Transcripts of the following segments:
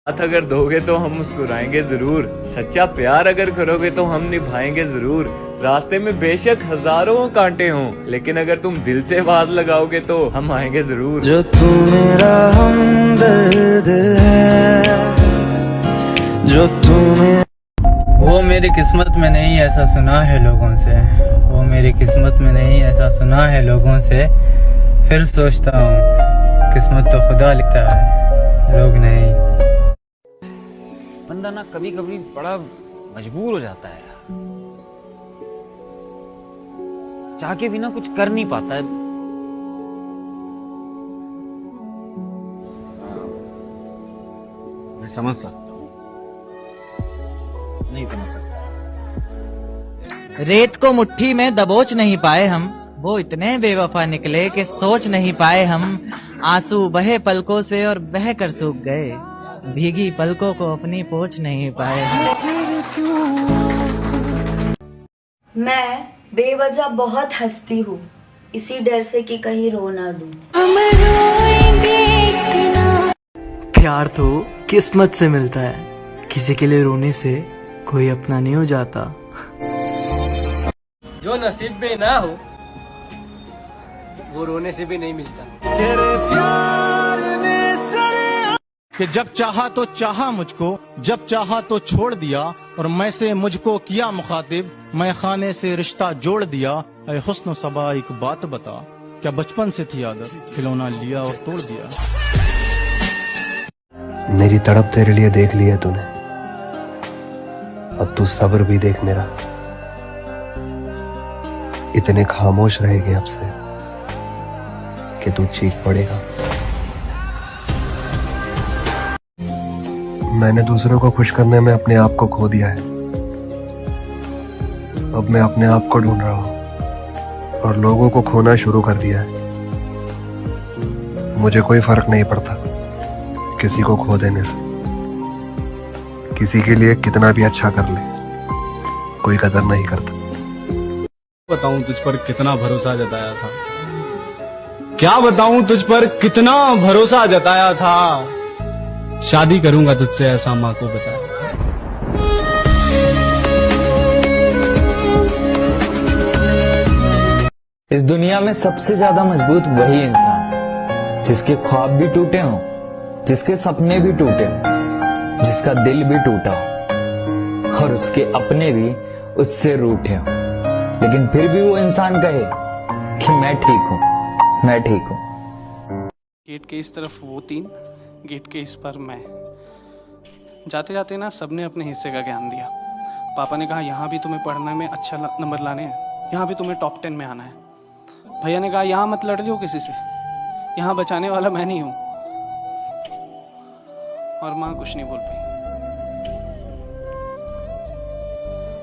साथ अगर दोगे तो हम मुस्कुराएंगे जरूर, सच्चा प्यार अगर करोगे तो हम निभाएंगे जरूर। रास्ते में बेशक हजारों कांटे हों, लेकिन अगर तुम दिल से आवाज लगाओगे तो हम आएंगे जरूर। जो तू मेरा हमदर्द है, जो तू वो मेरी किस्मत में नहीं ऐसा सुना है लोगों से, वो मेरी किस्मत में नहीं ऐसा सुना है लोगों से। फिर सोचता हूँ किस्मत तो खुदा लिखता है, लोग नहीं। बंदा ना कभी कभी बड़ा मजबूर हो जाता है यार, चाह के भी ना कुछ कर नहीं पाता है। मैं समझ सकता हूँ, नहीं समझ सकता। रेत को मुट्ठी में दबोच नहीं पाए हम, वो इतने बेवफा निकले कि सोच नहीं पाए हम। आंसू बहे पलकों से और बह कर सूख गए, भीगी पलकों को अपनी पोंछ नहीं पाए हम। मैं बेवजह बहुत हंसती हूँ, इसी डर से कि कहीं रो ना दूं। प्यार तो किस्मत से मिलता है, किसी के लिए रोने से कोई अपना नहीं हो जाता। जो नसीब में ना हो वो रोने से भी नहीं मिलता। तेरे प्यार ने कि जब चाहा तो चाहा मुझको, जब चाहा तो छोड़ दिया, और मैं से मुझको किया मुखातिब, मैं खाने से रिश्ता जोड़ दिया। ऐ हुस्न सबा एक बात बता, क्या बचपन से थी आदत, खिलौना लिया और तोड़ दिया। मेरी तड़प तेरे लिए देख ली है तूने, अब तू सब्र भी देख मेरा। इतने खामोश रहेगे अब से कि तू चीख पड़ेगा। मैंने दूसरों को खुश करने में अपने आप को खो दिया है, अब मैं अपने आप को ढूंढ रहा हूं और लोगों को खोना शुरू कर दिया है। मुझे कोई फर्क नहीं पड़ता किसी को खो देने से, किसी के लिए कितना भी अच्छा कर ले कोई कदर नहीं करता। बताऊं तुझ पर कितना भरोसा जताया था, क्या बताऊं तुझ पर कितना भरोसा जताया था। शादी करूंगा तुझसे ऐसा माँ को बताया था। इस दुनिया में सबसे ज्यादा मजबूत वही इंसान है जिसके ख्वाब भी टूटे हों, जिसके सपने भी टूटे हों, जिसका दिल भी टूटा हो और उसके अपने भी उससे रूठे हों, लेकिन फिर भी वो इंसान कहे कि मैं ठीक हूं, मैं ठीक हूं। गेट के इस तरफ वो 3, गेट के इस पर मैं। जाते जाते ना सबने अपने हिस्से का ज्ञान दिया। पापा ने कहा यहाँ भी तुम्हें पढ़ने में अच्छा नंबर लाने हैं, यहाँ भी तुम्हें टॉप 10 में आना है। भैया ने कहा यहाँ मत लड़ लो किसी से, यहाँ बचाने वाला मैं नहीं हूँ। और माँ कुछ नहीं बोल पाई,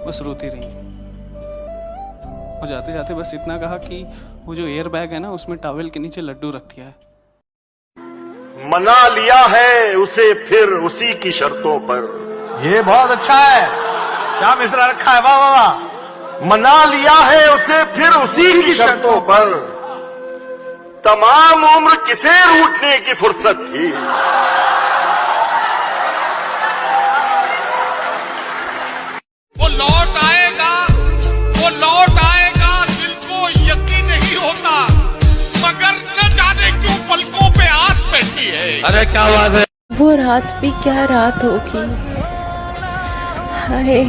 बस रोती रही। और जाते जाते बस इतना कहा कि वो जो एयर बैग है ना उसमें टॉवेल के नीचे लड्डू रख दिया है। मना लिया है उसे फिर उसी की शर्तों पर। ये बहुत अच्छा है, क्या मिसरा रखा है, वाह वाह वाह। मना लिया है उसे फिर उसी की शर्तों पर, तमाम उम्र किसे रूठने की फुर्सत थी। वो लौट आएगा, वो लौट आएगा, दिल को यकीन नहीं होता, मगर न जाने क्यों पलकों पे आस बैठी है। अरे क्या बात है। वो रात भी क्या रात होगी, हाय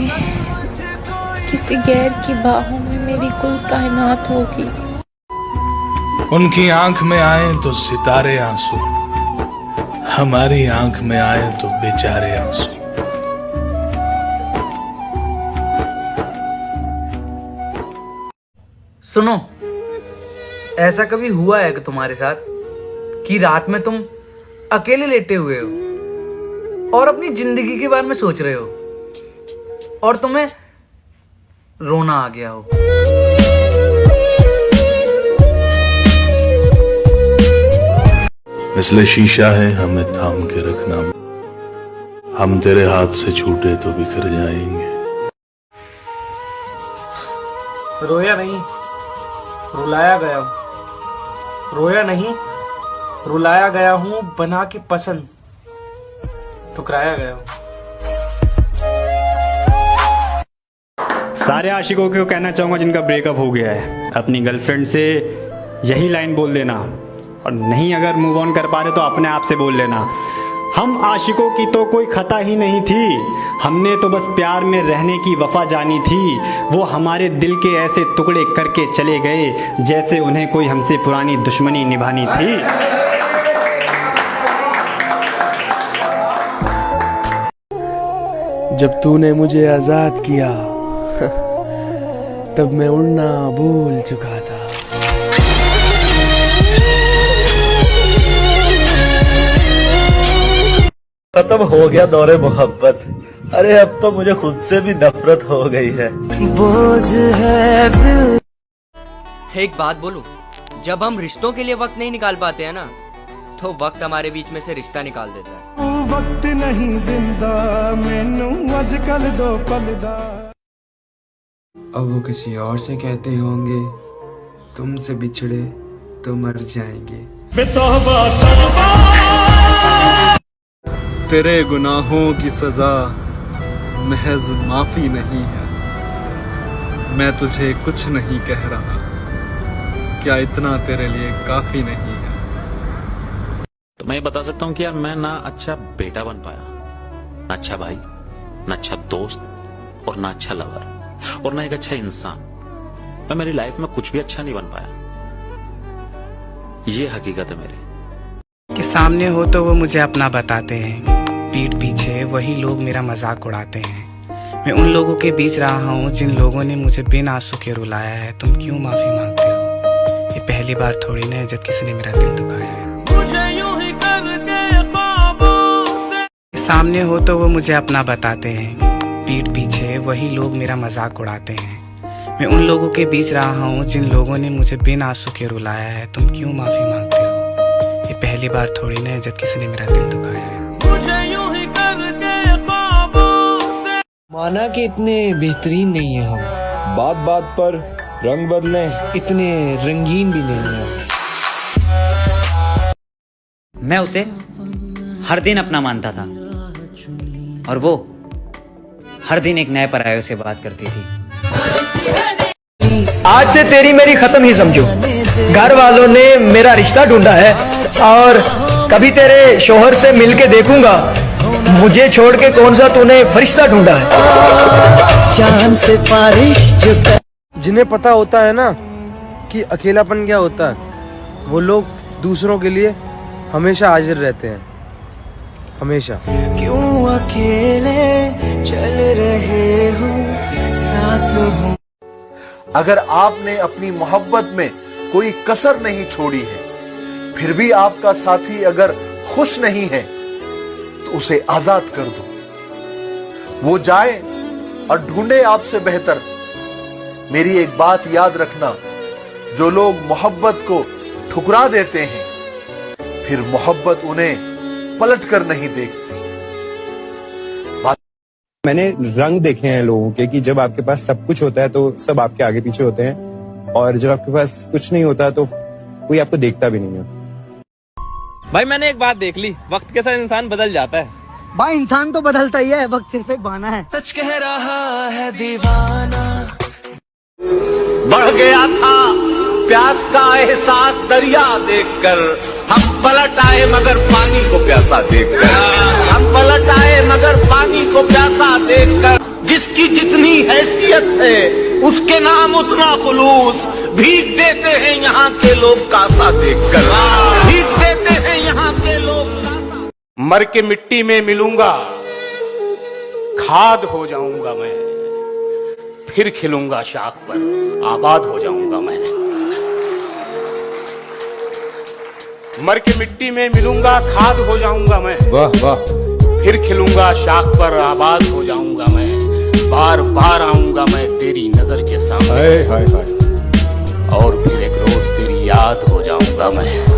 किसी गैर की बाहों में मेरी कुल कायनात होगी। उनकी आंख में आए तो सितारे आंसू, हमारी आंख में आए तो बेचारे आंसू। सुनो, ऐसा कभी हुआ है कि तुम्हारे साथ कि रात में तुम अकेले लेटे हुए हो और अपनी जिंदगी के बारे में सोच रहे हो और तुम्हें रोना आ गया हो? इसलिए शीशा है हमें थाम के रखना, हम तेरे हाथ से छूटे तो बिखर जाएंगे। रोया नहीं, रुलाया गया हूं। रोया नहीं, रुलाया गया हूं बना के पसंद। ठुकराया गया हूँ। सारे आशिकों को कहना चाहूँगा जिनका ब्रेकअप हो गया है, अपनी गर्लफ्रेंड से यही लाइन बोल देना, और नहीं अगर मूव ऑन कर पा रहे तो अपने आप से बोल लेना, हम आशिकों की तो कोई खता ही नहीं थी, हमने तो बस प्यार में रहने की वफा जानी थी, वो हमारे दिल के ऐसे टुकड़े करके चले गए जैसे उन्हें कोई हमसे पुरानी दुश्मनी निभानी थी। जब तूने मुझे आजाद किया तब मैं उड़ना भूल चुका था। खत्म हो गया दौरे मोहब्बत, अरे अब तो मुझे खुद से भी नफरत हो गई है। बोझ है दिल। एक बात बोलूं, जब हम रिश्तों के लिए वक्त नहीं निकाल पाते हैं ना, तो वक्त हमारे बीच में से रिश्ता निकाल देता है। वक्त नहीं दिंदा मैनू आजकल दो पलदा। अब वो किसी और से कहते होंगे तुमसे बिछड़े तो मर जाएंगे। तेरे गुनाहों की सजा महज माफी नहीं है, मैं तुझे कुछ नहीं कह रहा, क्या इतना तेरे लिए काफी नहीं है। तो मैं बता सकता हूँ कि यार मैं ना अच्छा बेटा बन पाया, ना अच्छा भाई, ना अच्छा दोस्त, और ना अच्छा लवर, और ना एक अच्छा इंसान। मैं मेरी लाइफ में कुछ भी अच्छा नहीं बन पाया, ये हकीकत है मेरी। कि सामने हो तो वो मुझे अपना बताते हैं, पीठ पीछे वही लोग मेरा मजाक उड़ाते हैं। मैं उन लोगों के बीच रहा हूँ जिन लोगों ने मुझे बिन आंसू के रुलाया है। तुम क्यों माफी मांगते हो? ये पहली बार थोड़ी ना है जब किसी ने मेरा दिल दुखाया है। सामने हो तो वो मुझे अपना बताते हैं, पीठ पीछे वही लोग मेरा मजाक उड़ाते हैं। मैं उन लोगों के बीच रहा हूँ जिन लोगों ने मुझे बिन आंसू के रुलाया है। तुम क्यों माफी मांगते हो? ये पहली बार थोड़ी ना है जब किसी ने मेरा दिल दुखाया है। माना कि इतने बेहतरीन नहीं है हम, बात बात पर रंग बदले, इतने रंगीन भी नहीं है। मैं उसे हर दिन अपना मानता था और वो हर दिन एक नए पराये से बात करती थी। आज से तेरी मेरी खत्म ही समझो। घर वालों ने मेरा रिश्ता ढूंढा है और कभी तेरे शोहर से मिलके देखूंगा, मुझे छोड़ के कौन सा तूने फरिश्ता ढूंढा है। चांद से बारिश जो जिन्हें पता होता है ना कि अकेलापन क्या होता है, वो लोग दूसरों के लिए हमेशा हाजिर रहते हैं, हमेशा। क्यों अकेले चल रहे हो साथ हो। अगर आपने अपनी मोहब्बत में कोई कसर नहीं छोड़ी है, फिर भी आपका साथी अगर खुश नहीं है तो उसे आजाद कर दो। वो जाए और ढूंढे आपसे बेहतर। मेरी एक बात याद रखना, जो लोग मोहब्बत को ठुकरा देते हैं, फिर मोहब्बत उन्हें पलट कर नहीं देखती। मैंने रंग देखे हैं लोगों के कि जब आपके पास सब कुछ होता है तो सब आपके आगे पीछे होते हैं, और जब आपके पास कुछ नहीं होता तो कोई आपको देखता भी नहीं है। भाई मैंने एक बात देख ली, वक्त के साथ इंसान बदल जाता है। भाई इंसान तो बदलता ही है, वक्त सिर्फ एक बहाना है। सच कह रहा है दीवाना। बढ़ गया था प्यास का एहसास दरिया देखकर, हम पलट आए मगर पानी को प्यासा देखकर। हम पलट आए मगर पानी को प्यासा देखकर। जिसकी जितनी हैसियत है उसके नाम उतना खुलूस, भीग देते हैं यहाँ के लोग कासा देखकर। भीग देते हैं यहाँ के लोग। मर के मिट्टी में मिलूंगा, खाद हो जाऊंगा मैं, फिर खिलूंगा शाख पर, आबाद हो जाऊंगा मैं। मर के मिट्टी में मिलूंगा, खाद हो जाऊंगा मैं, वाह वाह, फिर खिलूंगा शाख पर, आबाद हो जाऊंगा मैं। बार बार आऊंगा मैं तेरी नजर के सामने, हाय हाय हाय, और फिर एक रोज तेरी याद हो जाऊंगा मैं।